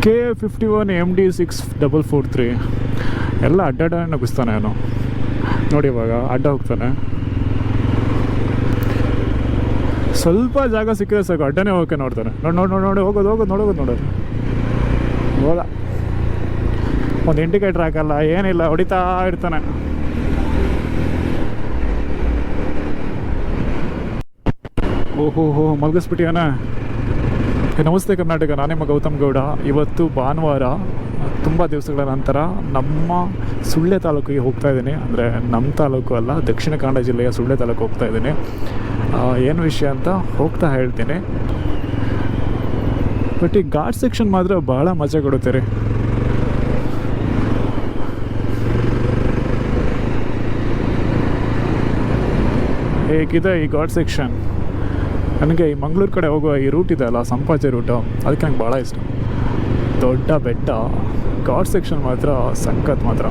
KA51 MD6443 ಎಲ್ಲ ಅಡ್ಡ ನುಗ್ಗಿಸ್ತಾನೆ ಅವನು. ನೋಡಿ ಇವಾಗ ಅಡ್ಡ ಹೋಗ್ತಾನೆ. ಸ್ವಲ್ಪ ಜಾಗ ಸಿಕ್ಕಿದ್ರೆ ಸಾಕು ಅಡ್ಡನೇ ಹೋಗೋಕೆ ನೋಡ್ತಾನೆ. ನೋಡಿ ಹೋಗೋದು ನೋಡೋದು ಹೋದ. ಒಂದು ಇಂಡಿಕೇಟ್ರ್ ಹಾಕಲ್ಲ, ಏನಿಲ್ಲ, ಹೊಡಿತಾ ಇರ್ತಾನೆ. ಓಹೋ ಮಲಗಿಸ್ಬಿಟ್ಟಿಯಾನ. ನಮಸ್ತೆ ಕರ್ನಾಟಕ, ನಾನೇ ನಿಮ್ಮ ಗೌತಮ್ ಗೌಡ. ಇವತ್ತು ಭಾನುವಾರ, ತುಂಬ ದಿವಸಗಳ ನಂತರ ನಮ್ಮ ಸುಳ್ಯ ತಾಲೂಕಿಗೆ ಹೋಗ್ತಾ ಇದ್ದೀನಿ. ಅಂದರೆ ನಮ್ಮ ತಾಲೂಕು ಅಲ್ಲ, ದಕ್ಷಿಣ ಕನ್ನಡ ಜಿಲ್ಲೆಯ ಸುಳ್ಯ ತಾಲೂಕು ಹೋಗ್ತಾ ಇದ್ದೀನಿ. ಏನು ವಿಷಯ ಅಂತ ಹೋಗ್ತಾ ಹೇಳ್ತೀನಿ. ಬಟ್ ಈ ಘಾಟ್ ಸೆಕ್ಷನ್ ಮಾತ್ರ ಭಾಳ ಮಜಾ ಕೊಡುತ್ತೆ ರೀ. ಹೇಗಿದೆ ಈ ಘಾಟ್ ಸೆಕ್ಷನ್? ನನಗೆ ಈ ಮಂಗಳೂರು ಕಡೆ ಹೋಗುವ ಈ ರೂಟ್ ಇದೆ ಅಲ್ಲ, ಸಂಪಾಜೆ ರೂಟು, ಅದಕ್ಕೆ ನಂಗೆ ಭಾಳ ಇಷ್ಟ. ದೊಡ್ಡ ಬೆಟ್ಟ, ಘಾಟ್ ಸೆಕ್ಷನ್ ಮಾತ್ರ ಸಖತ್ ಮಾತ್ರ.